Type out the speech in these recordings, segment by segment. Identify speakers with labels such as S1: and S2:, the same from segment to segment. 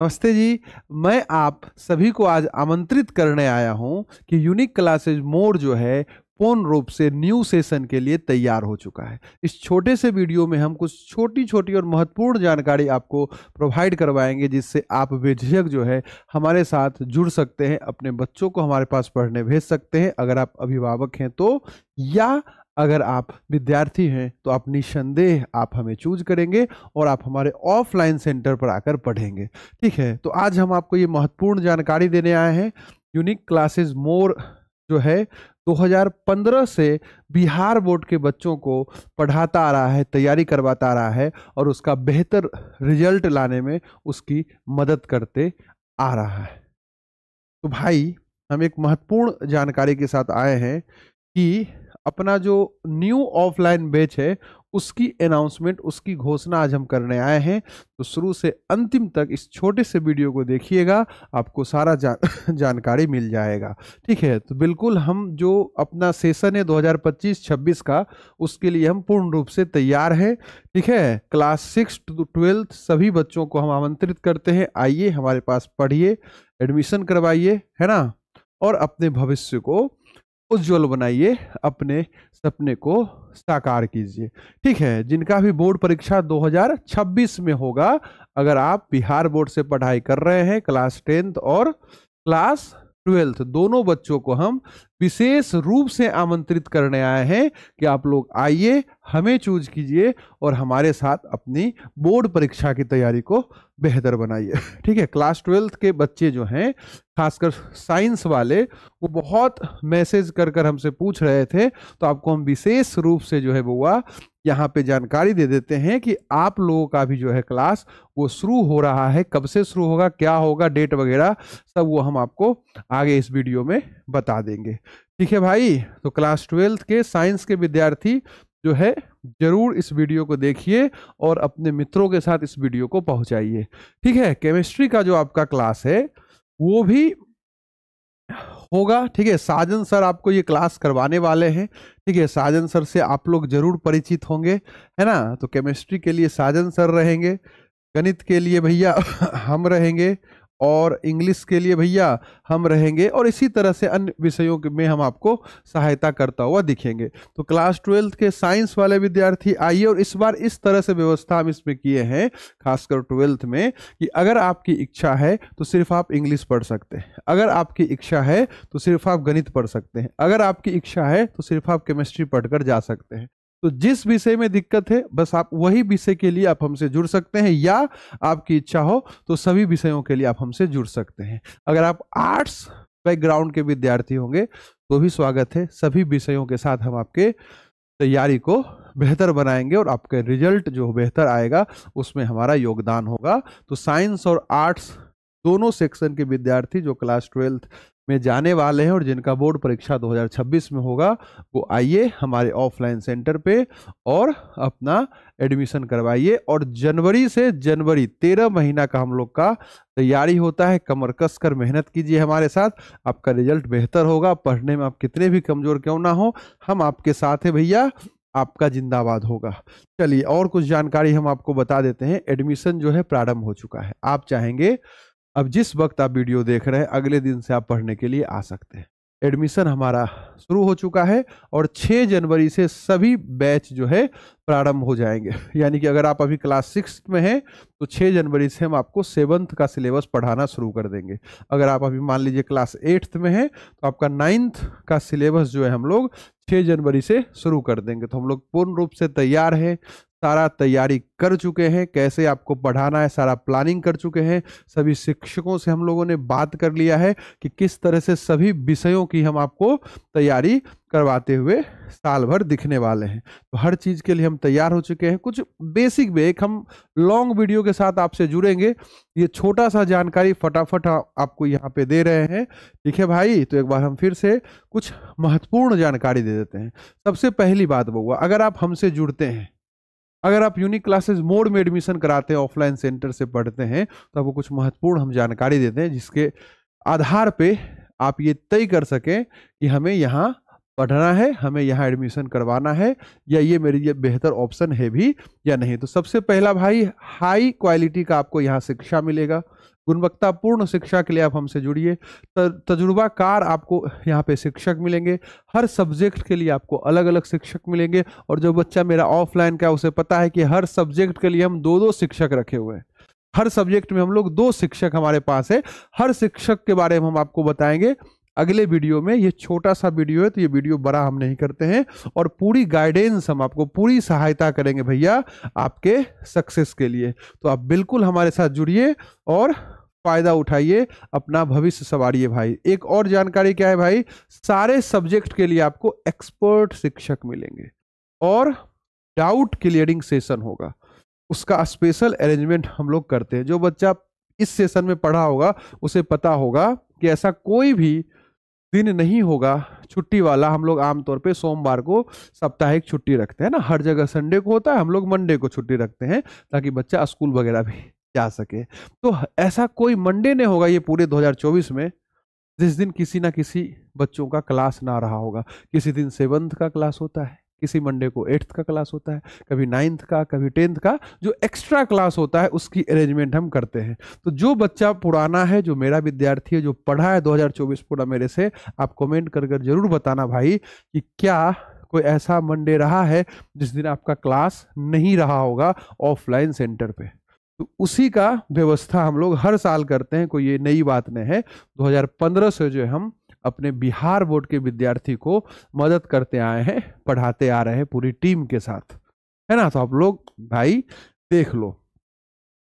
S1: नमस्ते जी। मैं आप सभी को आज आमंत्रित करने आया हूं कि यूनिक क्लासेज मोड जो है पूर्ण रूप से न्यू सेशन के लिए तैयार हो चुका है। इस छोटे से वीडियो में हम कुछ छोटी छोटी और महत्वपूर्ण जानकारी आपको प्रोवाइड करवाएंगे, जिससे आप बेझिझक जो है हमारे साथ जुड़ सकते हैं, अपने बच्चों को हमारे पास पढ़ने भेज सकते हैं अगर आप अभिभावक हैं तो, या अगर आप विद्यार्थी हैं तो आप निस्संदेह आप हमें चूज करेंगे और आप हमारे ऑफलाइन सेंटर पर आकर पढ़ेंगे। ठीक है, तो आज हम आपको ये महत्वपूर्ण जानकारी देने आए हैं। यूनिक क्लासेस मोर जो है 2015 से बिहार बोर्ड के बच्चों को पढ़ाता आ रहा है, तैयारी करवाता आ रहा है और उसका बेहतर रिजल्ट लाने में उसकी मदद करते आ रहा है। तो भाई, हम एक महत्वपूर्ण जानकारी के साथ आए हैं कि अपना जो न्यू ऑफलाइन बैच है उसकी अनाउंसमेंट, उसकी घोषणा आज हम करने आए हैं। तो शुरू से अंतिम तक इस छोटे से वीडियो को देखिएगा, आपको सारा जानकारी मिल जाएगा। ठीक है, तो बिल्कुल हम जो अपना सेशन है 2025-26 का, उसके लिए हम पूर्ण रूप से तैयार हैं। ठीक है, क्लास 6 to 12 सभी बच्चों को हम आमंत्रित करते हैं, आइए हमारे पास पढ़िए, एडमिशन करवाइए, है ना, और अपने भविष्य को उज्जवल बनाइए, अपने सपने को साकार कीजिए। ठीक है, जिनका भी बोर्ड परीक्षा 2026 में होगा, अगर आप बिहार बोर्ड से पढ़ाई कर रहे हैं, क्लास 10th और क्लास 12th दोनों बच्चों को हम विशेष रूप से आमंत्रित करने आए हैं कि आप लोग आइए, हमें चूज कीजिए और हमारे साथ अपनी बोर्ड परीक्षा की तैयारी को बेहतर बनाइए। ठीक है, क्लास 12th के बच्चे जो हैं, खासकर साइंस वाले, वो बहुत मैसेज कर कर हमसे पूछ रहे थे, तो आपको हम विशेष रूप से जो है बुआ यहाँ पे जानकारी दे देते हैं कि आप लोगों का भी जो है क्लास वो शुरू हो रहा है। कब से शुरू होगा, क्या होगा, डेट वगैरह सब वो हम आपको आगे इस वीडियो में बता देंगे। ठीक है भाई, तो क्लास 12th के साइंस के विद्यार्थी जो है जरूर इस वीडियो को देखिए और अपने मित्रों के साथ इस वीडियो को पहुंचाइए। ठीक है, केमिस्ट्री का जो आपका क्लास है वो भी होगा। ठीक है, साजन सर आपको ये क्लास करवाने वाले हैं। ठीक है, साजन सर से आप लोग जरूर परिचित होंगे, है ना। तो केमिस्ट्री के लिए साजन सर रहेंगे, गणित के लिए भैया हम रहेंगे, और इंग्लिश के लिए भैया हम रहेंगे, और इसी तरह से अन्य विषयों में हम आपको सहायता करता हुआ दिखेंगे। तो क्लास 12th के साइंस वाले विद्यार्थी आइए, और इस बार इस तरह से व्यवस्था हम इसमें किए हैं, खासकर 12th में, कि अगर आपकी इच्छा है तो सिर्फ आप इंग्लिश पढ़ सकते हैं, अगर आपकी इच्छा है तो सिर्फ आप गणित पढ़ सकते हैं, अगर आपकी इच्छा है तो सिर्फ आप केमिस्ट्री पढ़कर जा सकते हैं। तो जिस विषय में दिक्कत है बस आप वही विषय के लिए आप हमसे जुड़ सकते हैं, या आपकी इच्छा हो तो सभी विषयों के लिए आप हमसे जुड़ सकते हैं। अगर आप आर्ट्स बैकग्राउंड के विद्यार्थी होंगे तो भी स्वागत है। सभी विषयों के साथ हम आपके तैयारी को बेहतर बनाएंगे और आपका रिजल्ट जो बेहतर आएगा उसमें हमारा योगदान होगा। तो साइंस और आर्ट्स दोनों सेक्शन के विद्यार्थी जो क्लास 12th में जाने वाले हैं और जिनका बोर्ड परीक्षा 2026 में होगा, वो आइए हमारे ऑफलाइन सेंटर पे और अपना एडमिशन करवाइए। और जनवरी से जनवरी 13 महीना का हम लोग का तैयारी होता है। कमर कस कर मेहनत कीजिए हमारे साथ, आपका रिजल्ट बेहतर होगा। पढ़ने में आप कितने भी कमजोर क्यों ना हो, हम आपके साथ हैं भैया, आपका जिंदाबाद होगा। चलिए, और कुछ जानकारी हम आपको बता देते हैं। एडमिशन जो है प्रारंभ हो चुका है। आप चाहेंगे अब जिस वक्त आप वीडियो देख रहे हैं अगले दिन से आप पढ़ने के लिए आ सकते हैं। एडमिशन हमारा शुरू हो चुका है और 6 जनवरी से सभी बैच जो है प्रारंभ हो जाएंगे। यानी कि अगर आप अभी क्लास 6 में हैं तो 6 जनवरी से हम आपको 7th का सिलेबस पढ़ाना शुरू कर देंगे। अगर आप अभी मान लीजिए क्लास 8th में हैं तो आपका 9th का सिलेबस जो है हम लोग 6 जनवरी से शुरू कर देंगे। तो हम लोग पूर्ण रूप से तैयार हैं, सारा तैयारी कर चुके हैं, कैसे आपको पढ़ाना है सारा प्लानिंग कर चुके हैं। सभी शिक्षकों से हम लोगों ने बात कर लिया है कि किस तरह से सभी विषयों की हम आपको तैयारी करवाते हुए साल भर दिखने वाले हैं। तो हर चीज़ के लिए हम तैयार हो चुके हैं। कुछ बेसिक में एक हम लॉन्ग वीडियो के साथ आपसे जुड़ेंगे। ये छोटा सा जानकारी फटाफट आपको यहाँ पे दे रहे हैं। ठीक है भाई, तो एक बार हम फिर से कुछ महत्वपूर्ण जानकारी दे देते हैं। सबसे पहली बात वो, अगर आप हमसे जुड़ते हैं, अगर आप यूनिक क्लासेस मोड में एडमिशन कराते हैं, ऑफलाइन सेंटर से पढ़ते हैं, तो आपको कुछ महत्वपूर्ण हम जानकारी देते हैं जिसके आधार पे आप ये तय कर सकें कि हमें यहाँ पढ़ना है, हमें यहाँ एडमिशन करवाना है, या ये मेरे लिए बेहतर ऑप्शन है भी या नहीं। तो सबसे पहला भाई, हाई क्वालिटी का आपको यहाँ शिक्षा मिलेगा, गुणवत्तापूर्ण शिक्षा के लिए आप हमसे जुड़िए। तजुर्बाकार आपको यहाँ पे शिक्षक मिलेंगे, हर सब्जेक्ट के लिए आपको अलग अलग शिक्षक मिलेंगे। और जो बच्चा मेरा ऑफलाइन का उसे पता है कि हर सब्जेक्ट के लिए हम 2-2 शिक्षक रखे हुए हैं। हर सब्जेक्ट में हम लोग 2 शिक्षक हमारे पास है। हर शिक्षक के बारे में हम आपको बताएंगे अगले वीडियो में। ये छोटा सा वीडियो है तो ये वीडियो बड़ा हम नहीं करते हैं, और पूरी गाइडेंस हम आपको पूरी सहायता करेंगे भैया आपके सक्सेस के लिए। तो आप बिल्कुल हमारे साथ जुड़िए और फायदा उठाइए, अपना भविष्य संवारिए भाई। एक और जानकारी क्या है भाई, सारे सब्जेक्ट के लिए आपको एक्सपर्ट शिक्षक मिलेंगे और डाउट क्लियरिंग सेशन होगा, उसका स्पेशल अरेंजमेंट हम लोग करते हैं। जो बच्चा इस सेशन में पढ़ा होगा उसे पता होगा कि ऐसा कोई भी दिन नहीं होगा छुट्टी वाला। हम लोग आमतौर पे सोमवार को साप्ताहिक छुट्टी रखते हैं ना, हर जगह संडे को होता है, हम लोग मंडे को छुट्टी रखते हैं ताकि बच्चा स्कूल वगैरह भी जा सके। तो ऐसा कोई मंडे नहीं होगा ये पूरे 2024 में जिस दिन किसी ना किसी बच्चों का क्लास ना रहा होगा। किसी दिन 7th का क्लास होता है, किसी मंडे को 8th का क्लास होता है, कभी 9th का, कभी 10th का। जो एक्स्ट्रा क्लास होता है उसकी अरेंजमेंट हम करते हैं। तो जो बच्चा पुराना है, जो मेरा विद्यार्थी है, जो पढ़ा है 2024 पूरा मेरे से, आप कमेंट कर जरूर बताना भाई कि क्या कोई ऐसा मंडे रहा है जिस दिन आपका क्लास नहीं रहा होगा ऑफलाइन सेंटर पे। तो उसी का व्यवस्था हम लोग हर साल करते हैं, कोई ये नई बात नहीं है। 2015 से जो हम अपने बिहार बोर्ड के विद्यार्थी को मदद करते आए हैं, पढ़ाते आ रहे हैं पूरी टीम के साथ, है ना। तो आप लोग भाई देख लो।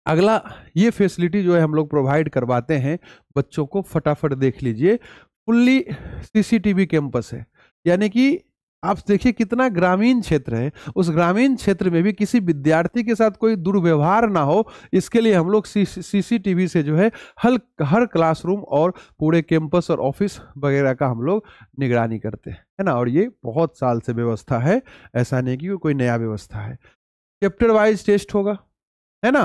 S1: अगला ये फैसिलिटी जो है हम लोग प्रोवाइड करवाते हैं बच्चों को, फटाफट देख लीजिए। फुल्ली सीसीटीवी कैंपस है, यानी कि आप देखिए कितना ग्रामीण क्षेत्र है, उस ग्रामीण क्षेत्र में भी किसी विद्यार्थी के साथ कोई दुर्व्यवहार ना हो, इसके लिए हम लोग सीसीटीवी से जो है हर क्लासरूम और पूरे कैंपस और ऑफिस वगैरह का हम लोग निगरानी करते हैं, है ना। और ये बहुत साल से व्यवस्था है, ऐसा नहीं कि कोई नया व्यवस्था है। चैप्टर वाइज टेस्ट होगा, है ना,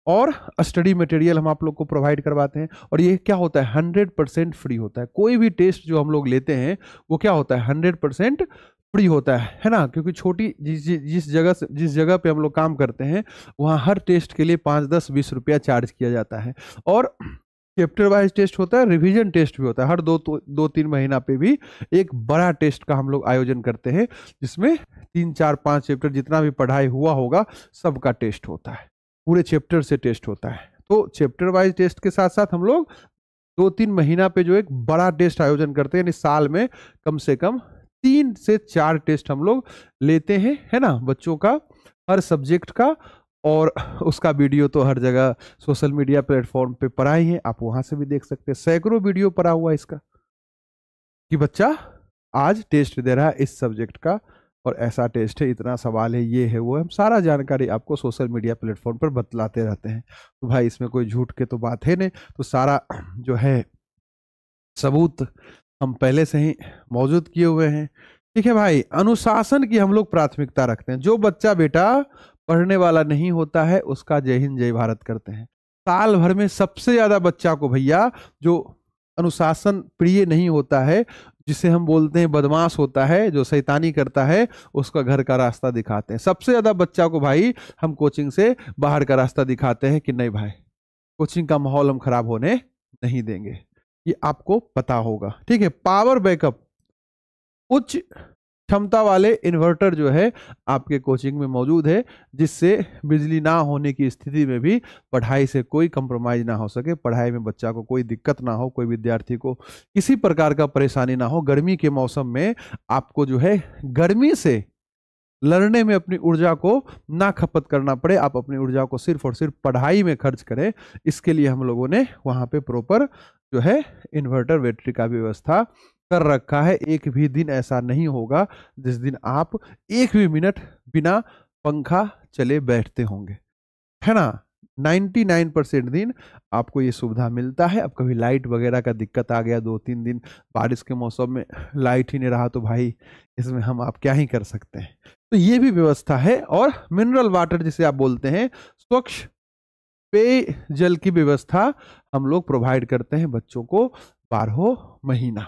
S1: और स्टडी मटेरियल हम आप लोग को प्रोवाइड करवाते हैं। और ये क्या होता है, 100% फ्री होता है। कोई भी टेस्ट जो हम लोग लेते हैं वो क्या होता है, 100% फ्री होता है ना। क्योंकि छोटी जिस जगह पे हम लोग काम करते हैं वहाँ हर टेस्ट के लिए 5, 10, 20 रुपया चार्ज किया जाता है। और चैप्टर वाइज टेस्ट होता है, रिवीजन टेस्ट भी होता है। हर 2-3 महीना पे भी एक बड़ा टेस्ट का हम लोग आयोजन करते हैं, जिसमें 3, 4, 5 चैप्टर जितना भी पढ़ाई हुआ होगा सबका टेस्ट होता है, पूरे चैप्टर से टेस्ट होता है। तो चैप्टर वाइज टेस्ट के साथ साथ हम लोग 2-3 महीना पे जो एक बड़ा टेस्ट आयोजन करते हैं, यानी साल में कम से कम 3 से 4 टेस्ट हम लोग लेते हैं, है ना, बच्चों का हर सब्जेक्ट का। और उसका वीडियो तो हर जगह सोशल मीडिया प्लेटफॉर्म पे पड़ा ही है, आप वहां से भी देख सकते हैं। सैकड़ों वीडियो पड़ा हुआ है इसका कि बच्चा आज टेस्ट दे रहा है इस सब्जेक्ट का, और ऐसा टेस्ट है, इतना सवाल है, ये है वो है। हम सारा जानकारी आपको सोशल मीडिया प्लेटफॉर्म पर बतलाते रहते हैं। तो भाई इसमें कोई झूठ के तो बात है नहीं। तो सारा जो है सबूत हम पहले से ही मौजूद किए हुए हैं। ठीक है भाई, अनुशासन की हम लोग प्राथमिकता रखते हैं। जो बच्चा बेटा पढ़ने वाला नहीं होता है उसका जय हिंद जय भारत करते हैं। साल भर में सबसे ज्यादा बच्चा को भैया जो अनुशासन प्रिय नहीं होता है, जिसे हम बोलते हैं बदमाश होता है, जो शैतानी करता है, उसका घर का रास्ता दिखाते हैं। सबसे ज्यादा बच्चा को भाई हम कोचिंग से बाहर का रास्ता दिखाते हैं कि नहीं भाई कोचिंग का माहौल हम खराब होने नहीं देंगे, ये आपको पता होगा। ठीक है, पावर बैकअप, उच्च क्षमता वाले इन्वर्टर जो है आपके कोचिंग में मौजूद है, जिससे बिजली ना होने की स्थिति में भी पढ़ाई से कोई कंप्रोमाइज ना हो सके, पढ़ाई में बच्चा को कोई दिक्कत ना हो, कोई विद्यार्थी को किसी प्रकार का परेशानी ना हो। गर्मी के मौसम में आपको जो है गर्मी से लड़ने में अपनी ऊर्जा को ना खपत करना पड़े, आप अपनी ऊर्जा को सिर्फ और सिर्फ पढ़ाई में खर्च करें, इसके लिए हम लोगों ने वहाँ पे प्रॉपर जो है इन्वर्टर बैटरी का व्यवस्था कर रखा है। एक भी दिन ऐसा नहीं होगा जिस दिन आप एक भी मिनट बिना पंखा चले बैठते होंगे, है ना। 99% दिन आपको ये सुविधा मिलता है। अब कभी लाइट वगैरह का दिक्कत आ गया, 2-3 दिन बारिश के मौसम में लाइट ही नहीं रहा, तो भाई इसमें हम आप क्या ही कर सकते हैं। तो ये भी व्यवस्था है। और मिनरल वाटर जिसे आप बोलते हैं, स्वच्छ पेय जल की व्यवस्था हम लोग प्रोवाइड करते हैं बच्चों को 12 महीना।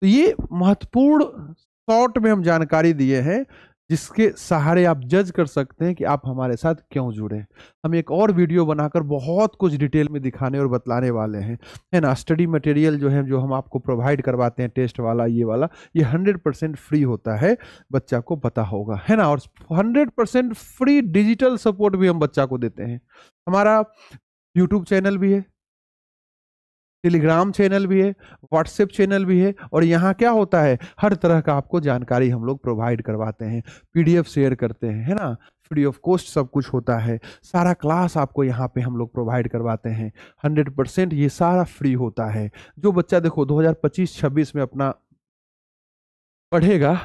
S1: तो ये महत्वपूर्ण शॉर्ट में हम जानकारी दिए हैं जिसके सहारे आप जज कर सकते हैं कि आप हमारे साथ क्यों जुड़े हैं। हम एक और वीडियो बनाकर बहुत कुछ डिटेल में दिखाने और बतलाने वाले हैं, है ना। स्टडी मटेरियल जो है, जो हम आपको प्रोवाइड करवाते हैं, टेस्ट वाला ये वाला, ये 100% फ्री होता है, बच्चा को पता होगा, है ना। और 100% फ्री डिजिटल सपोर्ट भी हम बच्चा को देते हैं। हमारा यूट्यूब चैनल भी है, टेलीग्राम चैनल भी है, व्हाट्सएप चैनल भी है, और यहाँ क्या होता है, हर तरह का आपको जानकारी हम लोग प्रोवाइड करवाते हैं, पीडीएफ शेयर करते हैं, है ना। फ्री ऑफ कॉस्ट सब कुछ होता है, सारा क्लास आपको यहाँ पे हम लोग प्रोवाइड करवाते हैं, 100% ये सारा फ्री होता है। जो बच्चा देखो 2025-26 में अपना पढ़ेगा,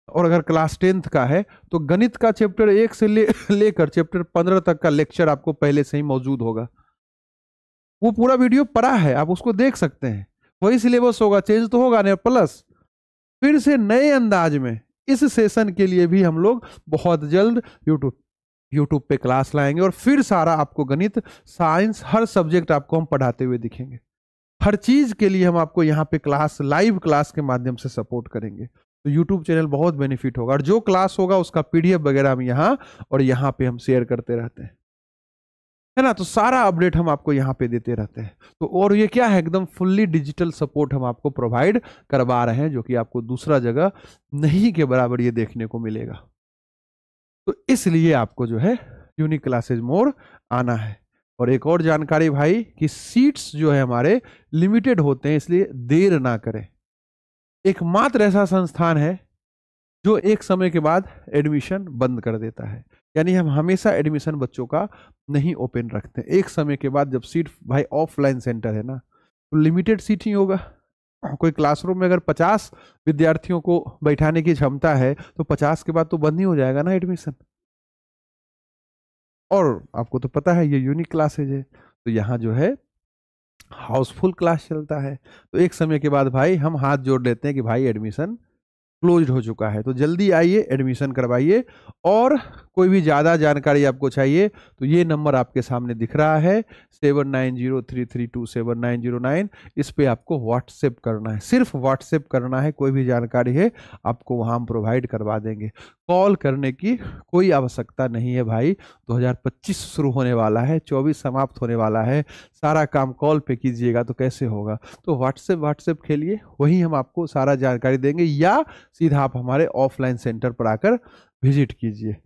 S1: और अगर क्लास 10th का है तो गणित का चैप्टर 1 से लेकर चैप्टर 15 तक का लेक्चर आपको पहले से ही मौजूद होगा। वो पूरा वीडियो पड़ा है, आप उसको देख सकते हैं। वही सिलेबस होगा, चेंज तो होगा नहीं, प्लस फिर से नए अंदाज में इस सेशन के लिए भी हम लोग बहुत जल्द यूट्यूब पे क्लास लाएंगे, और फिर सारा आपको गणित, साइंस, हर सब्जेक्ट आपको हम पढ़ाते हुए दिखेंगे। हर चीज के लिए हम आपको यहाँ पे क्लास, लाइव क्लास के माध्यम से सपोर्ट करेंगे। तो यूट्यूब चैनल बहुत बेनिफिट होगा, और जो क्लास होगा उसका पीडीएफ वगैरह हम यहाँ और यहाँ पे हम शेयर करते रहते हैं, है ना। तो सारा अपडेट हम आपको यहाँ पे देते रहते हैं। तो और ये क्या है, एकदम फुल्ली डिजिटल सपोर्ट हम आपको प्रोवाइड करवा रहे हैं, जो कि आपको दूसरा जगह नहीं के बराबर ये देखने को मिलेगा। तो इसलिए आपको जो है यूनिक क्लासेज मोर आना है। और एक और जानकारी भाई, कि सीट्स जो है हमारे लिमिटेड होते हैं, इसलिए देर ना करें। एकमात्र ऐसा संस्थान है जो एक समय के बाद एडमिशन बंद कर देता है, यानी हम हमेशा एडमिशन बच्चों का नहीं ओपन रखते। एक समय के बाद जब सीट, भाई ऑफलाइन सेंटर है ना, तो लिमिटेड सीट ही होगा। कोई क्लासरूम में अगर 50 विद्यार्थियों को बैठाने की क्षमता है, तो 50 के बाद तो बंद ही हो जाएगा ना एडमिशन। और आपको तो पता है ये यूनिक क्लासेज है, तो यहाँ जो है हाउसफुल क्लास चलता है। तो एक समय के बाद भाई हम हाथ जोड़ लेते हैं कि भाई एडमिशन क्लोज हो चुका है, तो जल्दी आइए, एडमिशन करवाइए। और कोई भी ज़्यादा जानकारी आपको चाहिए तो ये नंबर आपके सामने दिख रहा है, 7903327909। इस पे आपको व्हाट्सएप करना है, सिर्फ व्हाट्सएप करना है। कोई भी जानकारी है आपको वहाँ हम प्रोवाइड करवा देंगे। कॉल करने की कोई आवश्यकता नहीं है भाई। 2025 शुरू होने वाला है, 24 समाप्त होने वाला है, सारा काम कॉल पे कीजिएगा तो कैसे होगा। तो व्हाट्सएप खेलिए, वहीं हम आपको सारा जानकारी देंगे, या सीधा आप हमारे ऑफलाइन सेंटर पर आकर विजिट कीजिए।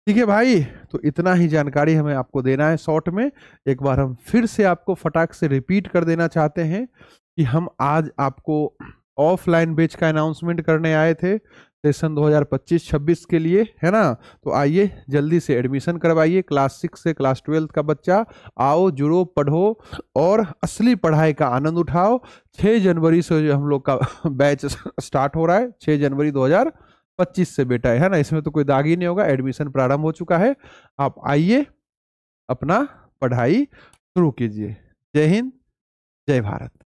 S1: ठीक है भाई, तो इतना ही जानकारी हमें आपको देना है शॉर्ट में। एक बार हम फिर से आपको फटाक से रिपीट कर देना चाहते हैं कि हम आज आपको ऑफलाइन बैच का अनाउंसमेंट करने आए थे सेशन 2025-26 के लिए, है ना। तो आइए जल्दी से एडमिशन करवाइए। क्लास 6 से क्लास 12 का बच्चा आओ, जुड़ो, पढ़ो और असली पढ़ाई का आनंद उठाओ। 6 जनवरी से जो हम लोग का बैच स्टार्ट हो रहा है, 6 जनवरी 2025 से बेटा है ना, इसमें तो कोई दाग ही नहीं होगा, एडमिशन प्रारंभ हो चुका है। आप आइए, अपना पढ़ाई शुरू कीजिए। जय हिंद, जय भारत।